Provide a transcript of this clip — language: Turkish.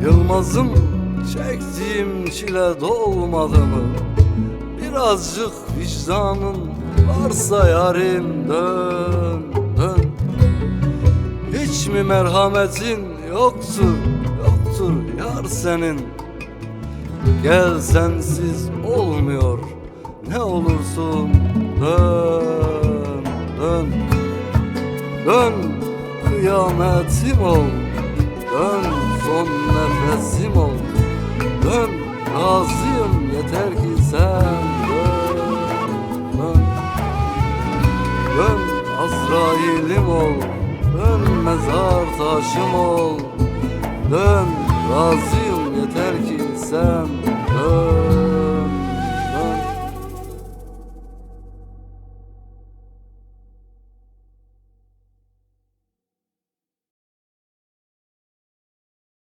Yılmaz'ım, çektiğim çile dolmadı mı? Birazcık vicdanın varsa yarim, dön, dön. Hiç mi merhametin yoktur, yoktur yar senin? Gel, sensiz olmuyor, ne olursun dön, dön. Dön, kıyametim ol, dön, son nefesim ol. Dön, razıyım, yeter ki sen dön, dön. Dön, Azrail'im ol, dön, mezar taşım ol. Dön, razıyım, yeter ki sen dön.